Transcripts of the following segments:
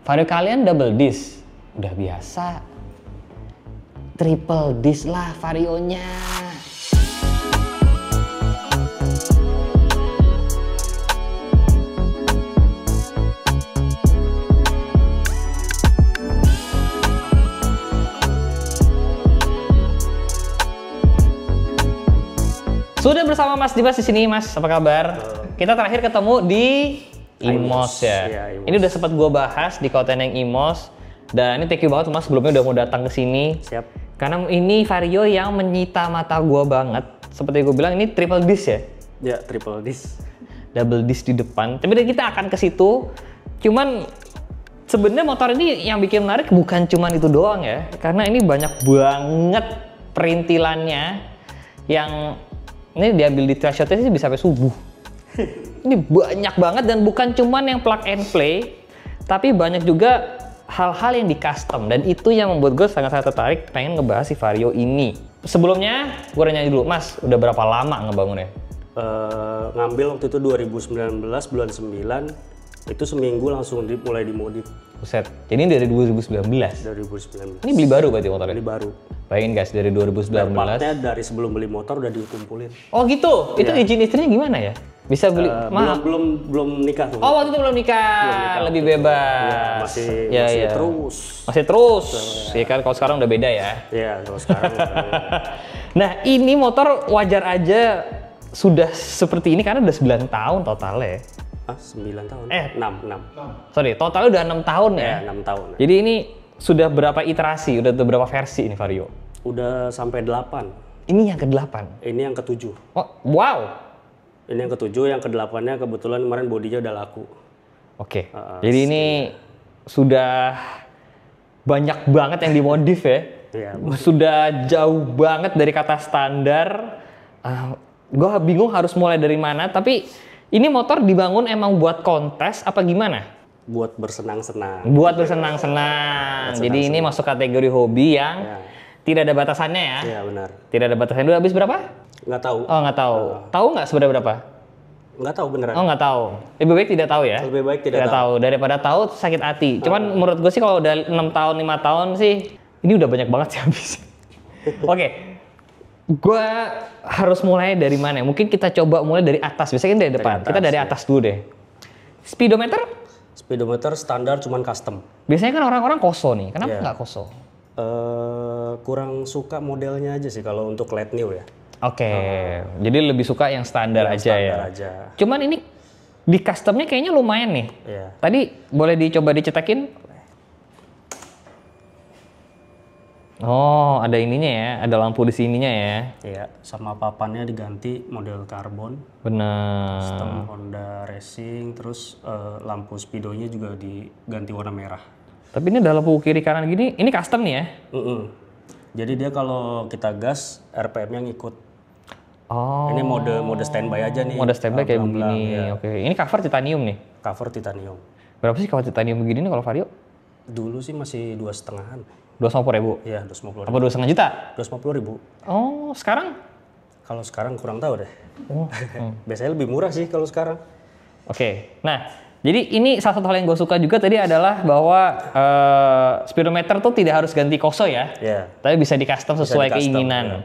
Vario kalian double disc, udah biasa. Triple disc lah Varionya. Sudah bersama Mas Dimas di sini, Mas. Apa kabar? Kita terakhir ketemu di IMOS ya. IMOS. Ini udah sempat gua bahas di konten yang IMOS. Dan ini thank you banget Mas sebelumnya udah mau datang ke sini. Siap. Karena ini Vario yang menyita mata gua banget. Seperti gue bilang ini triple disc ya. Ya, triple disc. Double disc di depan. Tapi kita akan ke situ. Cuman sebenarnya motor ini yang bikin menarik bukan cuman itu doang ya. Karena ini banyak banget perintilannya yang ini diambil di trash shotnya sih bisa sampai subuh. Ini banyak banget dan bukan cuman yang plug and play, tapi banyak juga hal-hal yang di custom dan itu yang membuat gue sangat-sangat tertarik pengen ngebahas si Vario ini. Sebelumnya gue nanya dulu, Mas, udah berapa lama ngebangunnya? Ngambil waktu itu 2019 bulan 9, itu seminggu langsung mulai dimodif. Buset, jadi ini dari 2019? Dari 2019. Ini beli baru berarti motornya? Beli baru. Bayangin guys, dari 2019. Partnya dari sebelum beli motor udah dikumpulin. Oh gitu? Itu izin istrinya gimana ya? Bisa beli? Belum nikah tuh. Oh waktu itu belum nikah, lebih bebas. Ya, masih terus. Masih terus, ya kan? Kalau sekarang udah beda ya? Iya, kalau sekarang udah beda. Nah ini motor wajar aja sudah seperti ini karena udah 9 tahun totalnya. 9 tahun? 6. Sorry, totalnya udah 6 tahun ya? 6 tahun. Jadi ini sudah berapa iterasi, udah berapa versi ini Vario? Udah sampai 8. Ini yang ke-8? Ini yang ke-7. Oh, wow! Ini yang ke-7, yang ke-8-nya kebetulan kemarin bodinya udah laku. Oke, jadi ini sudah banyak banget yang dimodif ya? Iya. Sudah jauh banget dari kata standar. Gue bingung harus mulai dari mana, tapi ini motor dibangun emang buat kontes apa gimana? Buat bersenang-senang. Buat bersenang-senang. Jadi ini masuk kategori hobi yang tidak ada batasannya ya? Iya benar. Tidak ada batasannya. Udah habis berapa? Nggak tahu. Oh nggak tahu. Tahu nggak sebenarnya berapa? Nggak tahu beneran. Oh nggak tahu. Lebih baik tidak tahu ya? Lebih baik tidak tahu. Daripada tahu sakit hati. Cuman menurut gue sih kalau udah 6 tahun, 5 tahun sih, ini udah banyak banget sih habis. Oke. Gue harus mulai dari mana? Mungkin kita coba mulai dari atas. Biasanya kan dari depan. Kita dari atas dulu deh. Speedometer? Speedometer standar cuman custom. Biasanya kan orang-orang koso nih. Kenapa nggak koso? Kurang suka modelnya aja sih kalau untuk late new ya. Oke. Jadi lebih suka yang standar aja ya. Cuman ini di customnya kayaknya lumayan nih. Iya. Tadi boleh dicoba dicetakin? Oh, ada ininya ya, ada lampu di sininya ya. Iya, sama papannya diganti model karbon. Benar. Sistem Honda Racing, terus lampu speedonya juga diganti warna merah. Tapi ini ada lampu kiri kanan gini, ini custom nih ya? Jadi dia kalau kita gas, RPM-nya ngikut. Oh. Ini mode standby aja nih. Mode standby kayak begini. Ya. Oke, ini cover titanium nih. Cover titanium. Berapa sih cover titanium begini nih kalau Vario? Dulu sih masih 2,5-an. 250.000? Iya, 250.000. Apa 2,5 juta? 250.000. Oh, sekarang? Kalau sekarang kurang tahu deh. Biasanya lebih murah sih kalau sekarang. Oke, nah jadi ini salah satu hal yang gue suka juga tadi adalah bahwa speedometer tuh tidak harus ganti koso ya, tapi bisa di custom sesuai keinginan. Ya.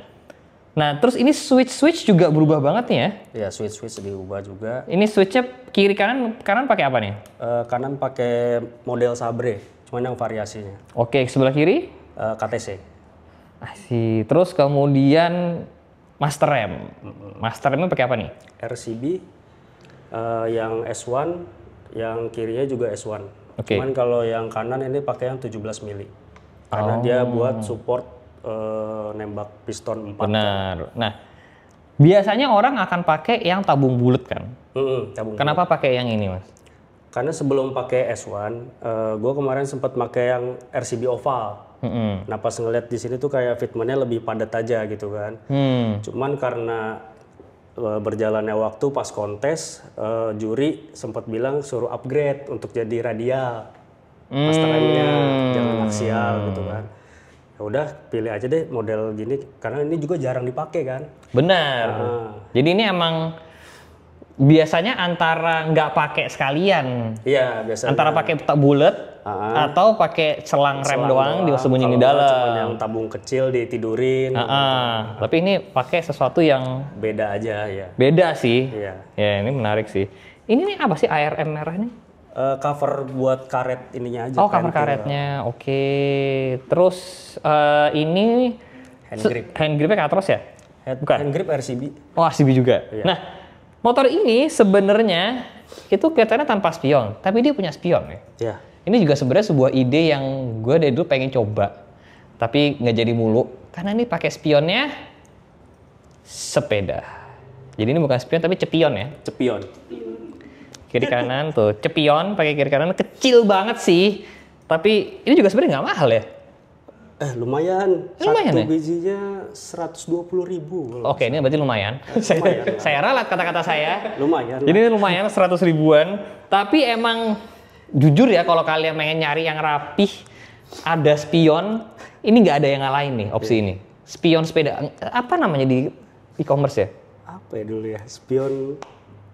Nah terus ini switch juga berubah banget nih ya? Iya, switch diubah juga. Ini switchnya kiri kanan pakai apa nih? Kanan pakai model Sabre, cuman yang variasinya. Oke, sebelah kiri? KTC. Asih. Terus kemudian master rem. Master remnya pakai apa nih? RCB, yang S1, yang kirinya juga S1. Okay. Cuman kalau yang kanan ini pakai yang 17 mili. Karena dia buat support nembak piston 4. Benar. Nah, biasanya orang akan pakai yang tabung bulat kan? Kenapa pakai yang ini, Mas? Karena sebelum pakai S1, gue kemarin sempat pakai yang RCB oval. Nah pas ngeliat di sini tuh kayak fitmentnya lebih padat aja gitu kan. Cuman karena berjalannya waktu pas kontes, juri sempat bilang suruh upgrade untuk jadi radial. Master remnya jangan aksial gitu kan. Ya udah pilih aja deh model gini karena ini juga jarang dipakai kan. Benar. Jadi ini emang biasanya antara nggak pakai sekalian. Iya biasanya. Antara pakai bulat atau pakai selang rem doang disembunyiin di dalam. Cuman yang tabung kecil ditidurin. Tapi ini pakai sesuatu yang beda aja ya. Beda sih. Iya. Ya ini menarik sih. Ini nih apa sih ARM merah ini? Cover buat karet ininya aja. Oh, cover karetnya. Oke. Terus ini hand gripnya Katros ya? Bukan. Hand grip RCB. Oh, RCB juga. Iya. Nah, motor ini sebenarnya itu kelihatannya tanpa spion, tapi dia punya spion ya. Iya. Ini juga sebenarnya sebuah ide yang gue dari dulu pengen coba, tapi nggak jadi mulu karena ini pakai spionnya sepeda. Jadi ini bukan spion tapi cepion ya. Cepion. Kiri kanan tuh, cepion pakai kiri kanan kecil banget sih. Tapi ini juga sebenarnya nggak mahal ya. Lumayan. Lumayan Satu ya? bijinya 120.000. Oke, ini berarti lumayan. Saya ralat kata-kata saya. Lumayan. Jadi ini lumayan 100 ribuan. Tapi emang jujur ya kalau kalian pengen nyari yang rapih, ada spion, ini nggak ada yang ngalahin nih opsi ini. Spion sepeda, apa namanya di e-commerce ya? Apa ya dulu ya? Spion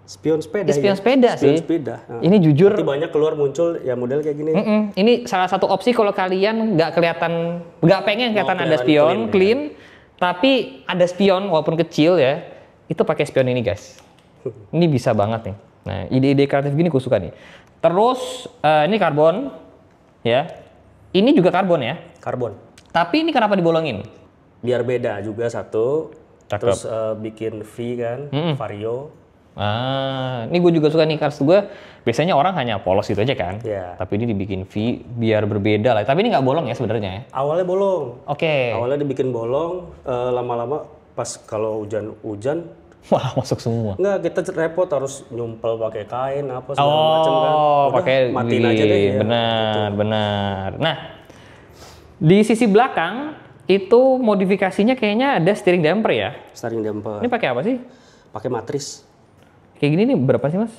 sepeda. Spion sepeda sih. Spion sepeda. Nah, ini jujur. nanti banyak keluar muncul ya model kayak gini. Ini salah satu opsi kalau kalian nggak pengen kelihatan ada spion, clean, tapi ada spion walaupun kecil ya, itu pakai spion ini guys. Ini bisa banget nih. Nah, ide-ide kreatif gini aku suka nih. Terus ini karbon, ya. Ini juga karbon ya. Karbon. Tapi ini kenapa dibolongin? Biar beda juga satu. Cakep. Terus bikin V kan, vario. Ini gue juga suka nih, karena gue biasanya orang hanya polos gitu aja kan. Iya. Tapi ini dibikin V biar berbeda lah. Tapi ini nggak bolong ya sebenarnya. Awalnya bolong. Oke. Awalnya dibikin bolong, lama-lama pas kalau hujan-hujan, wah masuk semua. enggak, kita repot harus nyumpel pakai kain apa segala macam kan. Pakai matiin aja deh ya. Benar. Nah, di sisi belakang itu modifikasinya kayaknya ada steering damper ya. Steering damper. Ini pakai apa sih? Pakai matris. Kayak gini nih berapa sih mas?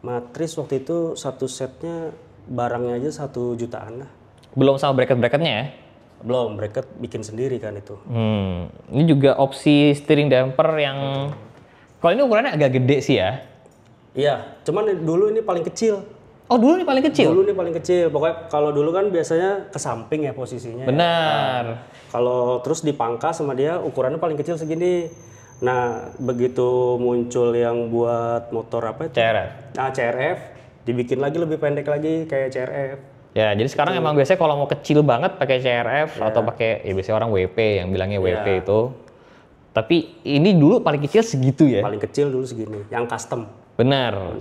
Matris waktu itu satu setnya barangnya aja 1 jutaan lah. Belum sama bracket-bracketnya ya? Belum, bracket bikin sendiri kan itu. Ini juga opsi steering damper yang kalau ini ukurannya agak gede sih ya. Iya, cuman dulu ini paling kecil. Oh dulu ini paling kecil? Dulu ini paling kecil, pokoknya kalau dulu kan biasanya ke samping ya posisinya. Benar. Kalau terus dipangkas sama dia ukurannya paling kecil segini. Nah begitu muncul yang buat motor apa itu? CRF. Nah CRF dibikin lagi lebih pendek lagi kayak CRF. Ya jadi sekarang emang biasanya kalau mau kecil banget pakai CRF atau pakai ya biasanya orang WP yang bilangnya WP itu. Tapi ini dulu paling kecil segitu ya? Paling kecil dulu segini, yang custom. Benar.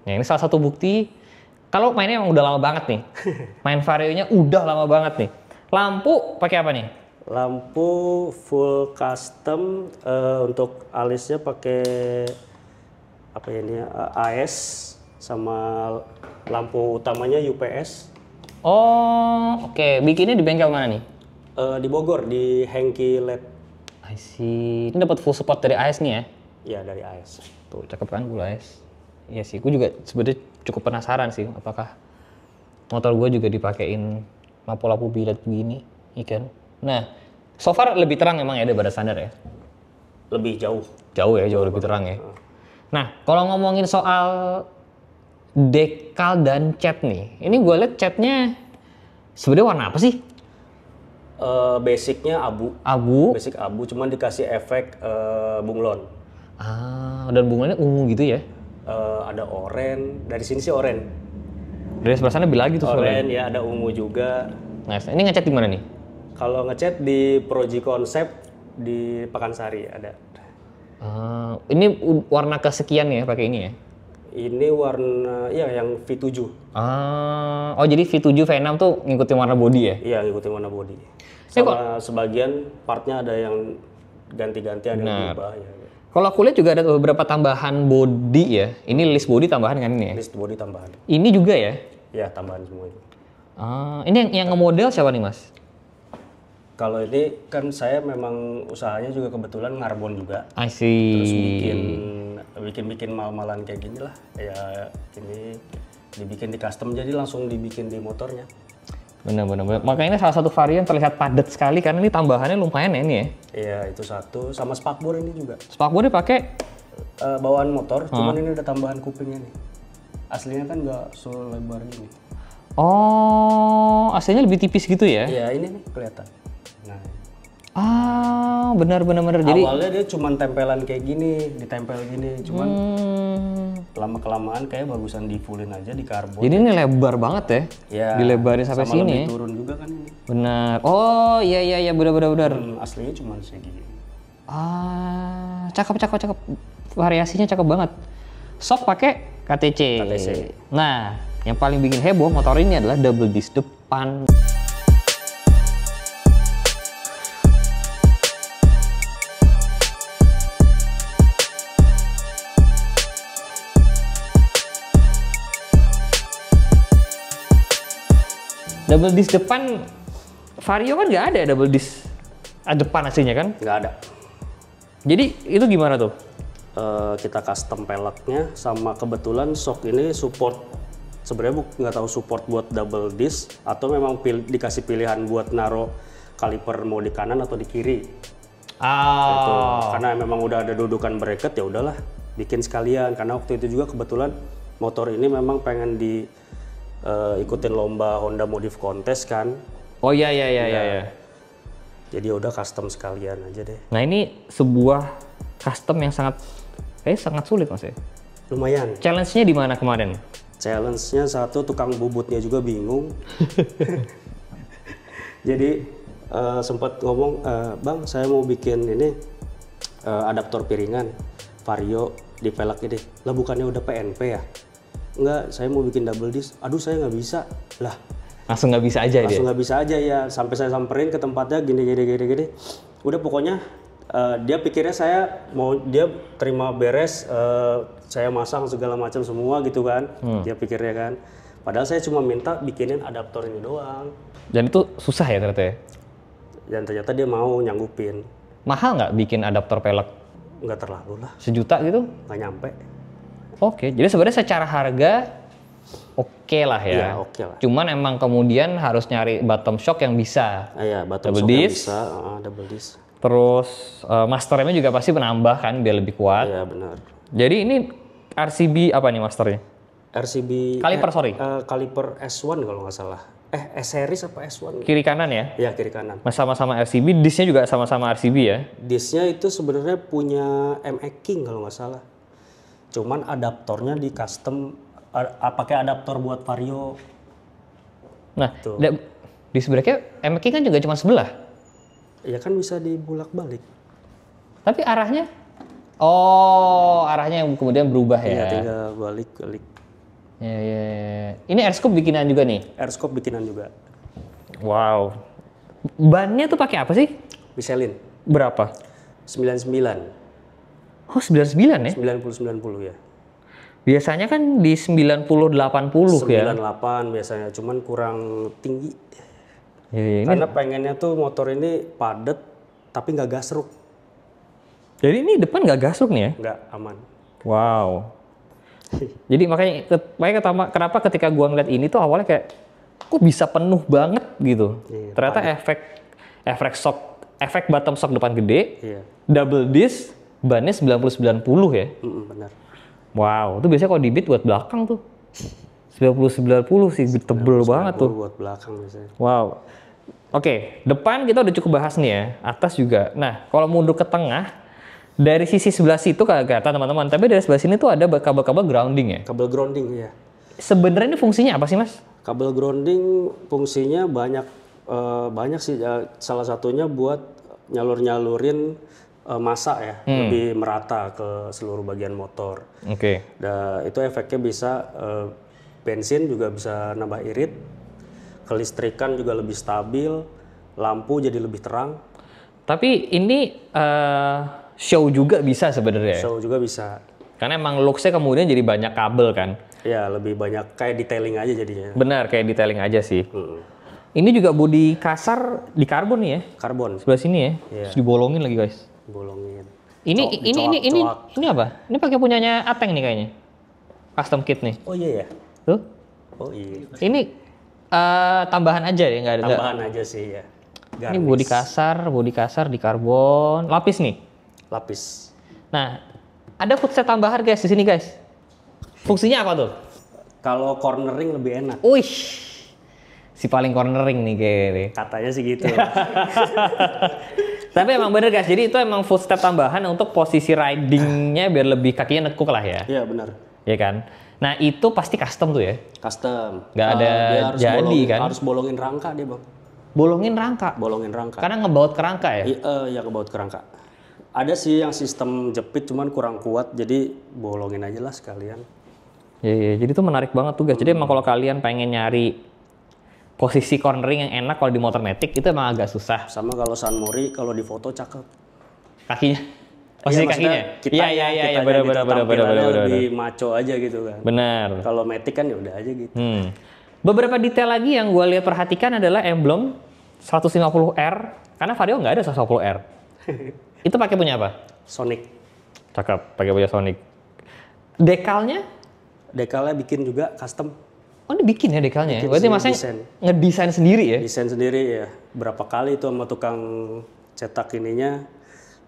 Ya ini salah satu bukti kalau mainnya emang udah lama banget nih. Main varionya udah lama banget nih. Lampu pakai apa nih? Lampu full custom, untuk alisnya pakai apa ya ini? AS sama lampu utamanya UPS. Oh, oke. Bikinnya di bengkel mana nih? Di Bogor di Hengki LED. I see. Ini dapat full support dari AS nih ya? Iya dari AS. Tuh cakep kan full AS. Iya sih, gue juga sebenarnya cukup penasaran sih apakah motor gue juga dipakein lampu-lampu bilet begini, ikan. Nah, so far lebih terang emang ya daripada standar ya? Lebih jauh. Jauh ya, jauh lebih terang ya. Nah, kalau ngomongin soal dekal dan cat nih, ini gue liat catnya sebenarnya warna apa sih? Basicnya abu. Abu. Basic abu, cuman dikasih efek bunglon. Dan bunglonnya ungu gitu ya? Ada oranye, dari sini sih oranye. Dari sebelah sana bilang gitu soalnya. Oranye ya, ada ungu juga. Nice. Ini ngecat di mana nih? Kalau ngecat di Proji Concept di Pekansari ada. Ini warna kesekian ya pakai ini ya? Ini warna ya yang V7. Oh jadi V7 V6 tuh ngikutin warna body ya? Iya ngikutin warna body. Sama sebagian partnya ada yang ganti-ganti, ada yang berubah ya. Kalau aku lihat juga ada beberapa tambahan body ya. Ini list body tambahan kan ini ya? List body tambahan. Ini juga ya? Iya tambahan semua itu. Ini yang nge-model siapa nih mas? Kalau ini kan saya memang usahanya juga kebetulan ngarbon juga. I see. Terus bikin mal-malan kayak gini lah. Ya ini dibikin di custom jadi langsung dibikin di motornya. Benar. Makanya ini salah satu varian terlihat padat sekali karena ini tambahannya lumayan ya ini ya. Iya itu satu, sama spakbor ini juga. Spakbornya pakai bawaan motor, cuman ini udah tambahan kupingnya nih. Aslinya kan nggak selebar ini. Oh, AC-nya lebih tipis gitu ya? Ya ini nih kelihatan. Nah, benar. Jadi awalnya dia cuman tempelan kayak gini, ditempel gini, cuman lama kelamaan kayak bagusan di fullin aja di karbon. Jadi ini lebar banget ya? Ya. Dilebarin sampai sama sini. lebih turun juga kan ini. Benar. Oh iya benar. Aslinya cuman segini. Cakep. Variasinya cakep banget. Sok pakai KTC. Nah, yang paling bikin heboh motor ini adalah double disc depan. Double disc depan Vario kan nggak ada ya double disc depan aslinya kan? Nggak ada. Jadi itu gimana tuh? Kita custom peleknya sama kebetulan shock ini support, sebenarnya nggak tahu support buat double disc atau memang dikasih pilihan buat naro kaliper mau di kanan atau di kiri. Gitu. Karena memang udah ada dudukan bracket ya udahlah bikin sekalian, karena waktu itu juga kebetulan motor ini memang pengen ikutin lomba Honda Modif Contest kan. Oh iya. Jadi udah custom sekalian aja deh. Nah ini sebuah custom yang sangat sulit mas ya? Lumayan. Challenge-nya di mana kemarin? Challenge-nya satu, tukang bubutnya juga bingung. Jadi sempat ngomong, bang saya mau bikin ini adaptor piringan Vario di pelek ini. Lah bukannya udah PNP ya? Enggak, saya mau bikin double disc. Aduh saya nggak bisa. Lah langsung nggak bisa aja langsung nggak bisa aja ya. Sampai saya samperin ke tempatnya gini. Udah pokoknya dia pikirnya dia terima beres, saya masang segala macam semua gitu kan. Dia pikirnya kan. Padahal saya cuma minta bikinin adaptor ini doang. Dan itu susah ya ternyata ya? Dan ternyata dia mau nyanggupin. Mahal nggak bikin adaptor pelek? Nggak terlalu lah. 1 juta gitu? Nggak nyampe. Oke, jadi sebenarnya secara harga oke lah ya. Iya, oke lah. Cuman emang kemudian harus nyari bottom shock yang bisa. Iya, bottom double shock yang disc. bisa, double disc. Terus master remnya juga pasti menambah kan biar lebih kuat. Iya, benar. Jadi ini RCB apa nih masternya? RCB Kaliper kaliper S1 kalau nggak salah. S-series apa S1? Kiri kanan ya? Iya, kiri kanan. Sama-sama RCB, disc-nya juga sama-sama RCB ya? Disc-nya itu sebenarnya punya MX King kalau nggak salah. Cuman adaptornya di custom, pakai adaptor buat Vario. Nah, disc brake-nya MX King kan juga cuma sebelah. Iya kan bisa dibulak-balik. Tapi arahnya? Arahnya yang kemudian berubah ya? Iya, tinggal balik. Ya. Ini airscope bikinan juga nih? Airscope bikinan juga. Wow. Bannya tuh pakai apa sih? Michelin. Berapa? 99. Oh 99 ya? 90 ya. Biasanya kan di 90-80 ya? 98 biasanya, cuman kurang tinggi. Ya, Karena pengennya tuh motor ini padat tapi nggak gasruk. Jadi ini depan nggak gasruk nih ya? Nggak, aman. Wow. Jadi makanya kenapa ketika gua ngeliat ini tuh awalnya kayak kok bisa penuh banget gitu. Iya, ternyata efek bottom shock depan gede, Iya. double disc, bannya 90-90 ya. Benar. Wow, itu biasanya kalau di beat buat belakang tuh 90-90 sih, tebel banget tuh. Buat belakang biasanya. Wow. Oke, depan kita udah cukup bahas nih ya, atas juga. Nah, kalau mundur ke tengah, dari sisi sebelah situ kagak kelihatan teman-teman, tapi dari sebelah sini tuh ada kabel-kabel grounding ya. Kabel grounding ya. Sebenarnya ini fungsinya apa sih mas? Kabel grounding fungsinya banyak sih. Salah satunya buat nyalurin massa ya, lebih merata ke seluruh bagian motor. Oke. Dan itu efeknya bisa bensin juga bisa nambah irit, kelistrikan juga lebih stabil, lampu jadi lebih terang. Tapi ini show juga bisa sebenarnya. Show juga bisa. Karena emang looks-nya kemudian jadi banyak kabel kan. Ya lebih banyak kayak detailing aja jadinya. Benar, kayak detailing aja sih. Ini juga bodi kasar di karbon nih ya. Karbon. Sebelah sini ya. Iya. Terus dibolongin lagi guys. Bolongin. Ini apa? Ini pakai punyanya Ateng nih kayaknya. Custom kit nih. Oh iya ya. Tuh. Oh iya. Ini tambahan aja ya, nggak ada. Tambahan aja sih ya. Ini bodi kasar di karbon, lapis nih. Lapis. Nah, ada footset tambahan guys di sini guys. Fungsinya apa tuh? Kalau cornering lebih enak. Wih, Si paling cornering nih kayaknya. Katanya sih gitu. Tapi emang bener guys, jadi itu emang footstep tambahan untuk posisi ridingnya biar lebih kakinya nekuk lah ya. Iya benar. Iya kan? Nah itu pasti custom tuh ya? Custom. Nggak ada Dia harus jadi kan? Harus bolongin rangka dia bang. Bolongin rangka? Bolongin rangka. Karena ngebaut ke rangka ya? Iya ngebaut ke rangka. Ada sih yang sistem jepit cuman kurang kuat, jadi bolongin aja lah sekalian. Iya, jadi itu menarik banget tuh guys. Jadi emang kalau kalian pengen nyari posisi cornering yang enak kalau di motor matic itu emang agak susah. Sama kalau San Mori kalau di foto cakep. Kakinya? Posisi kakinya? Iya, benar. Lebih maco aja gitu kan. Benar. Kalau matic kan ya udah aja gitu. Beberapa detail lagi yang gue lihat perhatikan adalah emblem 150R, karena Vario nggak ada 150R. Itu pakai punya apa? Sonic. Cakep, pakai punya Sonic. Dekalnya? Dekalnya bikin juga custom. Oh ini bikin ya dekalnya? Bikin Berarti masnya ngedesain sendiri ya? Desain sendiri ya. Berapa kali itu sama tukang cetak ininya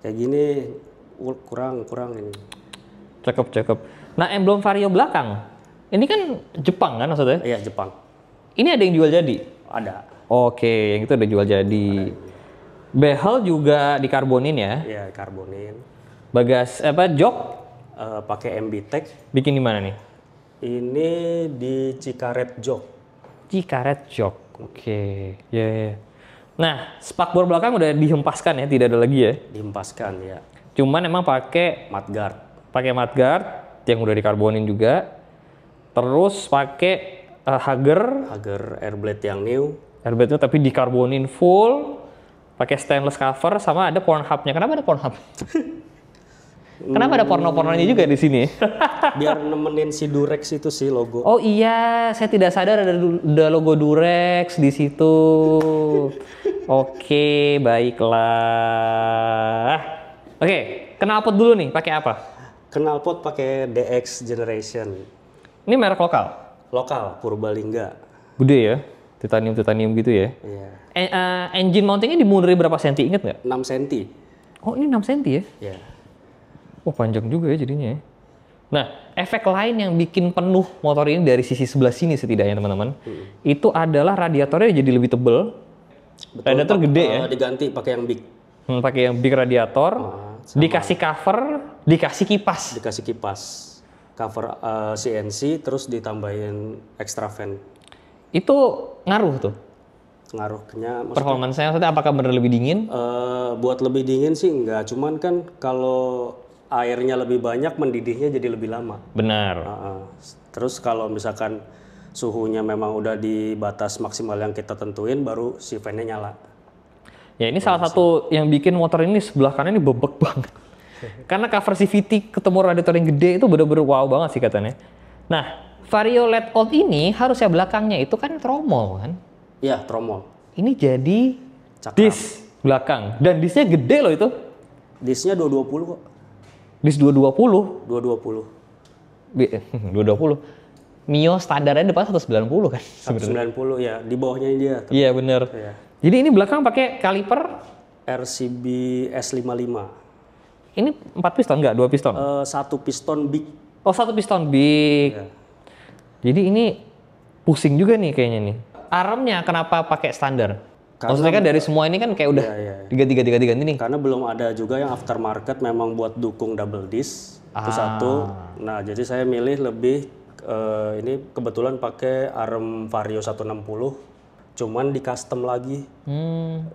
kayak gini kurang ini. Cakep. Nah emblem Vario belakang, ini kan Jepang kan maksudnya? Iya Jepang. Ini ada yang jual jadi? Ada. Oke, yang itu ada jual jadi. Behel juga dikarbonin ya? Iya karbonin. Jok? Pakai MB Tech. Bikin di mana nih? Ini di Cikaret Jok. Cikaret Jok, oke. Ya. Nah, spakbor belakang udah dihempaskan ya, tidak ada lagi ya? Dihempaskan ya. Cuman emang pakai mudguard. Pakai mudguard yang udah dikarbonin juga. Terus pakai Hager airblade yang new. Airblade-nya tapi dikarbonin full. Pakai stainless cover sama ada Pornhub-nya. Kenapa ada Pornhub? Kenapa ada porno-pornonya juga di sini? Biar nemenin si Durex itu sih logo. Oh iya, saya tidak sadar ada logo Durex di situ. Oke, baiklah. Oke, knalpot dulu nih, pakai apa? Knalpot pakai DX Generation. Ini merek lokal? Lokal, Purbalingga. Gede ya? Titanium gitu ya? Iya. Engine mountingnya dimundurin berapa senti, inget nggak? 6 cm. Oh ini 6 cm ya? Iya. Oh panjang juga ya jadinya ya. Nah, efek lain yang bikin penuh motor ini dari sisi sebelah sini setidaknya teman-teman, itu adalah radiatornya jadi lebih tebel. Betul, radiator gede ya? Diganti pakai yang big. Pakai yang big radiator, dikasih cover, dikasih kipas. Dikasih kipas. Cover CNC, terus ditambahin extra fan. Itu ngaruh tuh? Ngaruhnya performance-nya maksudnya apakah benar lebih dingin? Buat lebih dingin sih enggak, cuman kan kalau airnya lebih banyak mendidihnya jadi lebih lama. Benar. Terus kalau misalkan suhunya memang udah di batas maksimal yang kita tentuin baru si fan-nya nyala. Ya ini salah satu yang bikin motor ini sebelah kanan ini bebek banget. Karena cover CVT ketemu radiator yang gede itu bener-bener wow banget sih katanya. Nah, Vario LED Old ini harusnya belakangnya itu kan tromol kan? Iya, tromol. Ini jadi disk belakang. Dan disknya gede loh itu. Disknya 220 kok. Disk 220? 220. 220. Mio standarnya depan 190 kan? 190 ya, di bawahnya dia. Iya bener. Ya. Jadi ini belakang pakai kaliper? RCB S55. Ini 4 piston nggak? 2 piston? 1 piston big. Oh 1 piston big. Ya. Jadi ini pusing juga nih kayaknya nih. Armnya kenapa pakai standar? Maksudnya kan dari semua ini kan kayak udah diganti nih. Karena belum ada juga yang aftermarket memang buat dukung double disc. Itu satu. Nah jadi saya milih lebih ini kebetulan pakai arm Vario 160. Cuman di custom lagi.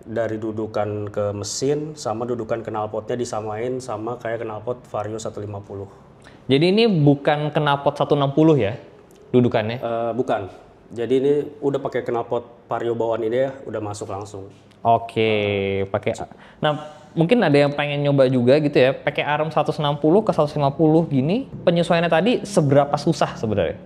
Dari dudukan ke mesin sama dudukan knalpotnya disamain sama kayak knalpot Vario 150. Jadi ini bukan knalpot 160 ya dudukannya? Bukan. Jadi ini udah pakai knalpot Vario bawaan ini ya, udah masuk langsung. Oke, pakai. Nah, mungkin ada yang pengen nyoba juga gitu ya, pakai arm 160 ke 150 gini, penyesuaiannya tadi seberapa susah sebenarnya?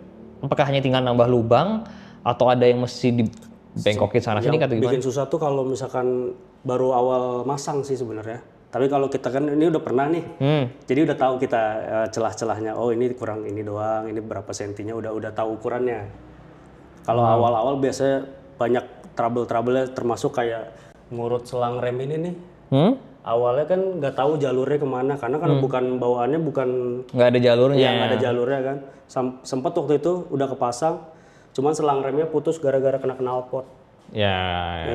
Apakah hanya tinggal nambah lubang atau ada yang mesti dibengkokin sana sini atau gimana? Bikin susah tuh kalau misalkan baru awal masang sih sebenarnya. Tapi kalau kita kan ini udah pernah nih, jadi udah tahu kita celah-celahnya. Oh ini kurang ini doang, ini berapa sentinya udah tahu ukurannya. Kalau awal-awal biasanya banyak trouble-trouble termasuk kayak ngurut selang rem ini nih. Awalnya kan nggak tahu jalurnya kemana karena kan bawaannya bukan nggak ada jalurnya. Iya nggak ada jalurnya kan. Sempat waktu itu udah kepasang, cuman selang remnya putus gara-gara kena knalpot. Ya,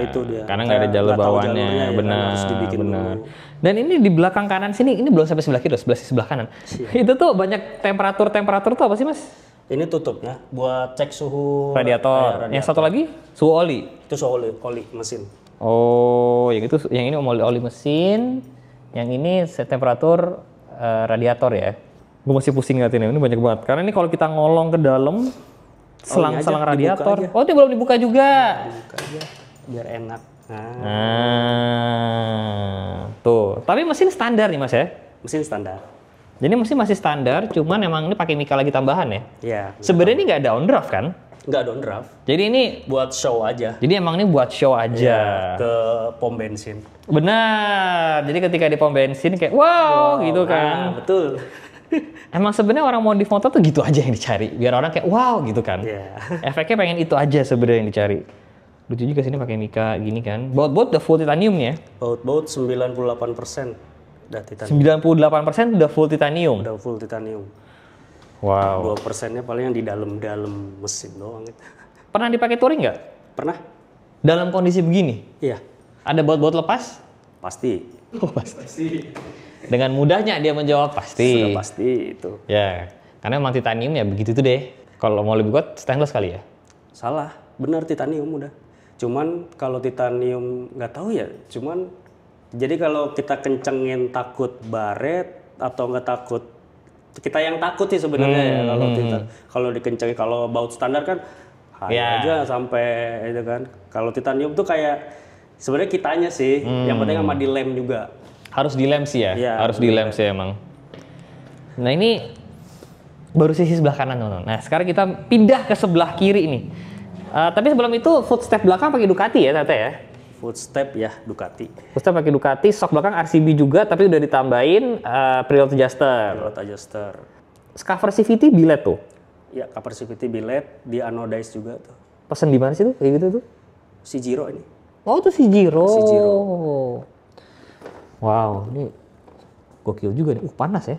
itu dia. karena nggak ada Kayak jalur nggak tahu bawahnya, jalurnya, ya kan, benar, harus dibikin benar. dulu. Dan ini di belakang kanan sini, ini belum sampai sebelah kiri, sebelah kanan. Itu tuh banyak temperatur tuh apa sih mas? Ini tutupnya buat cek suhu Radiator. Yang satu lagi suhu oli. Itu suhu oli mesin. Oh, yang ini oli mesin, yang ini temperatur radiator ya. Gue masih pusing ngeliatin ini banyak banget. Karena ini kalau kita ngolong ke dalam selang-selang radiator. Oh, itu belum dibuka juga. Dibuka aja biar enak. Nah, tuh. Tapi mesin standar nih mas ya? Mesin standar. Jadi mesin masih standar, cuman emang ini pakai mika lagi tambahan ya? Iya. Sebenarnya ini nggak ada on draft kan? Nggak ada on draft. Jadi ini Buat show aja. Jadi emang ini buat show aja. Ke pom bensin. Benar. Jadi ketika di pom bensin kayak wow gitu kan. Betul. Emang sebenarnya orang modif motor tuh gitu aja yang dicari. Biar orang kayak wow gitu kan. Iya. Efeknya pengen itu aja sebenarnya yang dicari. Lucu juga sini pakai mika gini kan. Baut-baut udah full titanium ya. Baut 98% udah titanium. 98% udah full titanium. Udah full titanium. Wow. 2%-nya paling yang di dalam mesin doang gitu. Pernah dipakai touring nggak? Pernah? Dalam kondisi begini? Iya. Ada baut-baut lepas? Pasti. Oh pasti. Dengan mudahnya dia menjawab pasti. Sudah pasti itu. Ya, karena emang titanium ya begitu tuh deh. Kalau mau lebih kuat stainless kali ya? Salah, benar titanium udah. Cuman kalau titanium nggak tahu ya. Cuman jadi kalau kita kencengin takut baret atau nggak takut, kita yang takut sih sebenarnya ya kalau dikencengin. Kalau baut standar kan aja sampai itu kan. Kalau titanium tuh kayak sebenarnya kitanya sih. Yang penting sama dilem juga. Harus dilem sih ya? Ya, harus dilem sih emang. Nah ini baru sisi sebelah kanan teman-teman. Nah sekarang kita pindah ke sebelah kiri nih. Tapi sebelum itu footstep belakang pakai Ducati ya ternyata ya? Footstep ya Ducati. Footstep pakai Ducati, shock belakang RCB juga tapi udah ditambahin preload adjuster. Preload adjuster. Cover CVT billet tuh? Ya cover CVT billet, di anodize juga tuh. Pesen di mana sih tuh kayak gitu tuh? Si Giro ini. Oh itu si Giro. Si Giro. Wow, ini gokil juga nih. Panas ya?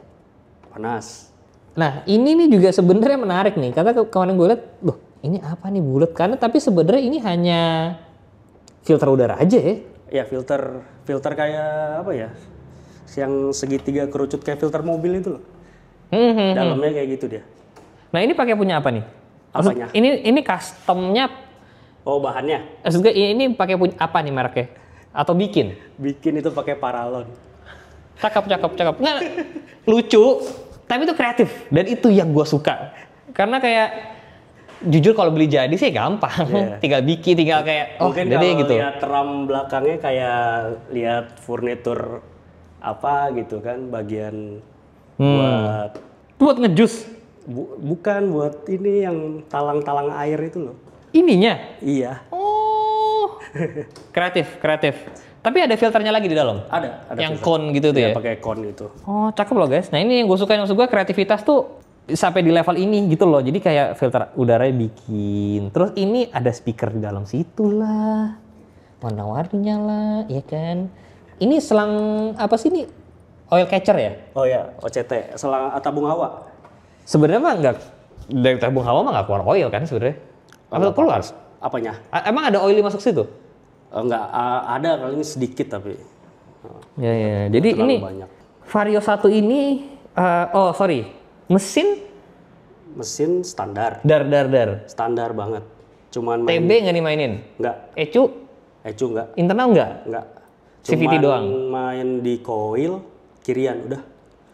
Panas. Nah, ini nih juga sebenarnya menarik nih. Karena kemarin gue lihat, loh, ini apa nih bulat? Karena tapi sebenarnya ini hanya filter udara aja ya. Ya filter kayak apa ya? Yang segitiga kerucut kayak filter mobil itu loh. Dalamnya kayak gitu dia. Nah, ini pakai punya apa nih? Apanya? Ini customnya. Oh, bahannya. Maksudnya ini pakai punya apa nih mereknya? Atau bikin? Bikin itu pakai paralon. Cakep. Nggak, lucu, tapi itu kreatif. Dan itu yang gue suka. Karena kayak, jujur kalau beli jadi sih gampang. Yeah. Tinggal bikin, tinggal kayak, oh mungkin kalau gitu. lihat ram belakangnya kayak lihat furnitur apa gitu kan, bagian buat ngejus. Bukan buat ini yang talang-talang air itu loh. Ininya? Iya. Oh, kreatif. Tapi ada filternya lagi di dalam? Ada yang filter. cone gitu tuh ya? Pakai cone gitu. Oh, cakep loh guys. Nah ini yang gue suka, maksud gue kreativitas tuh sampai di level ini gitu loh. Jadi kayak filter udaranya bikin. Terus ini ada speaker di dalam situ lah. Warna-warninya lah, ya kan? Ini selang apa sih ini? Oil catcher ya? Oh ya, OCT, selang tabung hawa. Sebenarnya mah enggak, dari tabung hawa mah nggak keluar oil kan sebenarnya? Apa keluar? Apanya? Emang ada oil masuk situ? Enggak, ada kali ini sedikit tapi. Ya. Jadi ini banyak. Vario 1 ini, mesin standar. Dar. Standar banget. Cuman TB nggak dimainin? Enggak. ECU enggak. internal nggak? Enggak. CVT doang? Main di coil kirian udah.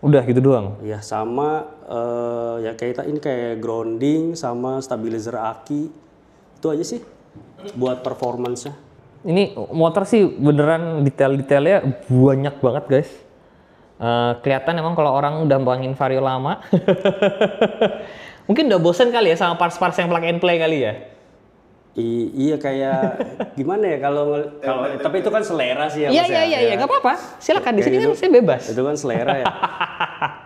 Udah gitu doang? Ya sama ya ini kayak grounding sama stabilizer aki. Itu aja sih buat performance-nya. Ini motor sih beneran detail-detailnya banyak banget guys. Kelihatan emang kalau orang udah bangin Vario lama. Mungkin udah bosen kali ya sama parts-parts yang plug and play kali ya? Iya kayak gimana ya kalau tapi itu kan selera sih ya. Iya nggak apa-apa. Silakan di sini kan saya bebas. Itu kan selera ya.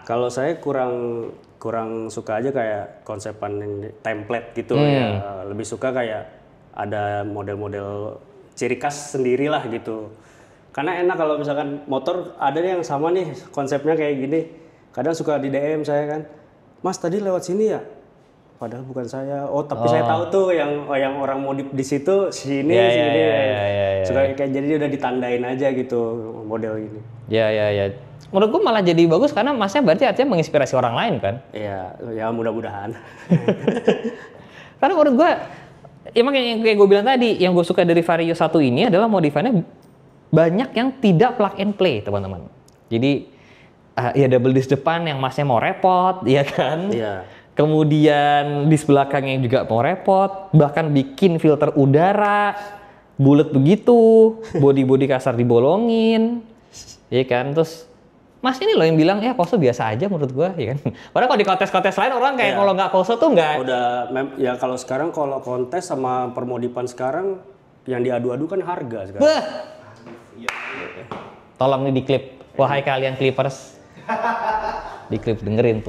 Kalau saya kurang suka aja kayak konsepan yang template gitu ya. Lebih suka kayak ada model-model ciri khas sendirilah gitu. Karena enak kalau misalkan motor ada yang sama nih konsepnya kayak gini. Kadang suka di DM saya kan, Mas tadi lewat sini ya? padahal bukan saya. Oh, tapi saya tahu tuh yang orang modif di situ sini Ya, sini. ya. Suka kayak jadi udah ditandain aja gitu model ini. Ya. Menurut gue malah jadi bagus karena masnya berarti artinya menginspirasi orang lain kan? Iya, ya mudah-mudahan. Karena menurut gue, emang yang kayak gue bilang tadi, yang gue suka dari Vario 1 ini adalah modifannya banyak yang tidak plug and play, teman-teman. Jadi, ya double disc depan yang masnya mau repot, ya kan? Iya. Kemudian disc belakangnya juga mau repot, bahkan bikin filter udara, bulat begitu, body kasar dibolongin, ya kan? Terus, Mas ini loh yang bilang, ya Koso biasa aja menurut gua, ya kan? Padahal kalau di kontes-kontes lain orang kayak kalau nggak Koso tuh nggak. Ya kalau sekarang kalau kontes sama permodifan sekarang yang diadu-adu kan harga sekarang. Bah! Tolong nih diklip, wahai kalian clippers, diklip dengerin.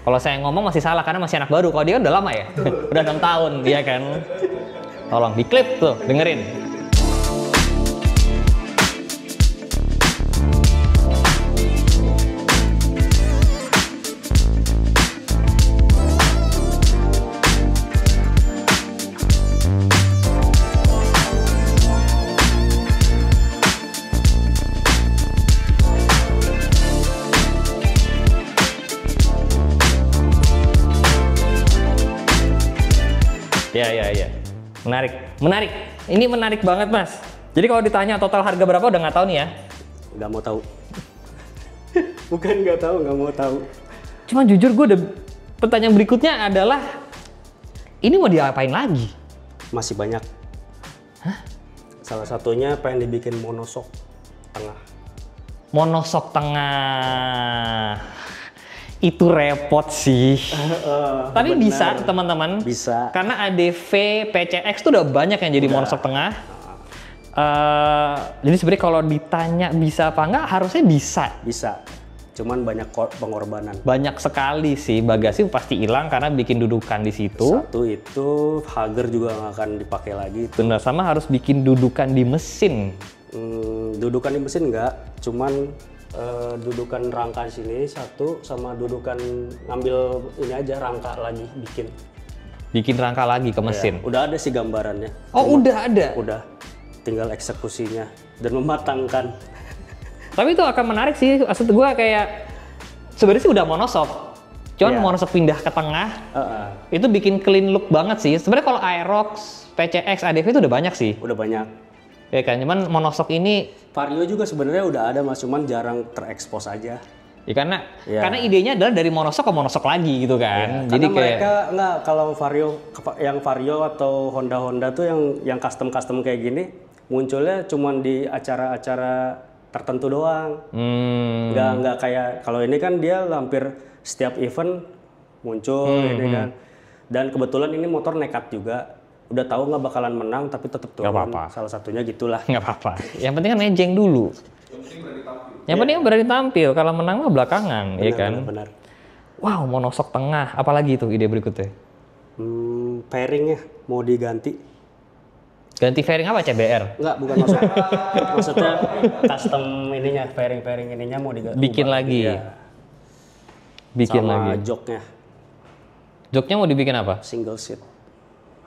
Kalau saya ngomong masih salah karena masih anak baru. Kalau dia kan udah lama ya, udah 6 tahun, dia kan. Tolong diklip tuh, dengerin. Ya. Menarik. Ini menarik banget, Mas. Jadi kalau ditanya total harga berapa udah nggak tahu nih ya? Nggak mau tahu. Bukan nggak tahu, nggak mau tahu. Cuma jujur gue udah pertanyaan berikutnya adalah ini mau diapain lagi? Masih banyak. Hah? Salah satunya pengen dibikin monosok tengah. Monosok tengah. Itu repot sih. Tapi bener. Bisa teman-teman. Bisa. Karena ADV, PCX tuh udah banyak yang jadi monosok tengah. Jadi sebenarnya kalau ditanya bisa apa enggak, harusnya bisa. Bisa. Cuman banyak pengorbanan. Banyak sekali sih. Bagasi pasti hilang karena bikin dudukan di situ. Satu itu, Hager juga nggak akan dipakai lagi. Benar, sama harus bikin dudukan di mesin. Dudukan di mesin enggak, cuman dudukan rangka sini satu, sama dudukan ngambil ini aja rangka lagi bikin rangka lagi ke mesin. Ya, udah ada sih gambarannya. Oh, udah ada. Udah, tinggal eksekusinya dan mematangkan. Tapi itu akan menarik sih. Maksud gue kayak sebenarnya sih udah monosok. Cuman monosok pindah ke tengah. Itu bikin clean look banget sih. Sebenarnya kalau Aerox, PCX, ADV itu udah banyak sih. Udah banyak. Ya kan, cuman monosok ini Vario juga sebenarnya udah ada Mas, cuman jarang terekspos aja. Ya karena idenya adalah dari monosok ke monosok lagi gitu kan. Ya, jadi kayak mereka nggak, kalau Vario atau Honda tuh yang custom kayak gini munculnya cuman di acara-acara tertentu doang. Nggak kayak kalau ini kan dia hampir setiap event muncul ini kan. Dan kebetulan ini motor nekat juga. Udah tahu nggak bakalan menang tapi tetap turun. Nggak apa-apa. Salah satunya gitulah. Nggak apa-apa. Yang penting kan mejeng dulu. Yang penting berani tampil. Kalau menang mah belakangan, ya kan? Benar. Wow, monosok tengah. Apalagi itu ide berikutnya? Fairingnya mau diganti. Ganti fairing apa, CBR? Enggak, bukan maksudnya custom ininya, fairing ininya mau diganti. Bikin lagi. Ya. Bikin sama lagi. joknya. Joknya mau dibikin apa? Single seat.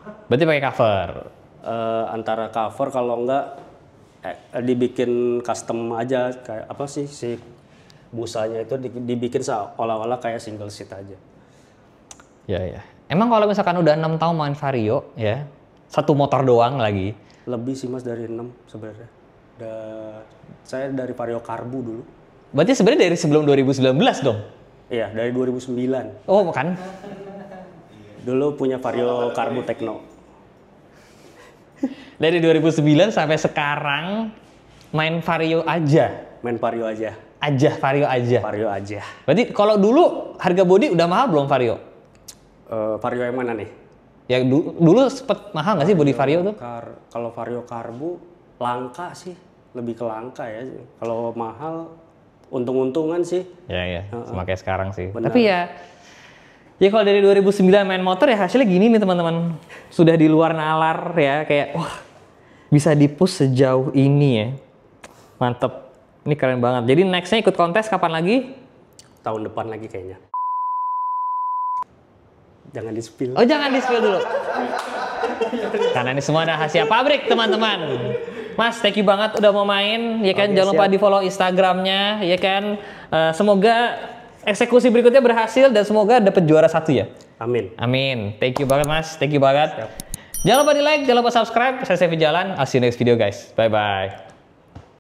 Berarti pakai cover. Antara cover, kalau enggak dibikin custom aja, kayak apa sih si busanya itu dibikin seolah-olah kayak single seat aja. Ya. Emang kalau misalkan udah 6 tahun main Vario ya, satu motor doang lagi. Lebih sih Mas, dari 6 sebenarnya. Saya dari Vario Karbu dulu. Berarti sebenarnya dari sebelum 2019 dong? Iya, dari 2009. Oh, kan? Dulu punya Vario Karbu Tekno. Dari 2009 sampai sekarang main Vario aja. Main Vario aja. Vario aja. Vario aja. Berarti kalau dulu harga bodi udah mahal belum Vario? Vario yang mana nih? Ya dulu sempet mahal nggak sih bodi Vario tuh? Kalau Vario Karbu langka sih, lebih ke langka ya. Kalau mahal untung-untungan sih. Ya. Sama kayak sekarang sih. Benar. Tapi ya kalau dari 2009 main motor ya hasilnya gini nih teman-teman. Sudah di luar nalar ya, kayak wah bisa di-push sejauh ini ya. Mantep. Ini keren banget. Jadi nextnya ikut kontes kapan lagi? Tahun depan lagi kayaknya. Jangan di-spill. Oh, jangan di-spill dulu. Karena ini semua rahasia pabrik, teman-teman. Mas, thank you banget udah mau main, ya kan? Jangan lupa di-follow Instagramnya, ya kan? Semoga eksekusi berikutnya berhasil dan semoga dapat juara 1 ya. Amin. Amin. Thank you banget, Mas. Thank you banget. Siap. Jangan lupa di-like, jangan lupa subscribe. Saya Sevi Jalan. I'll see you next video, guys. Bye-bye.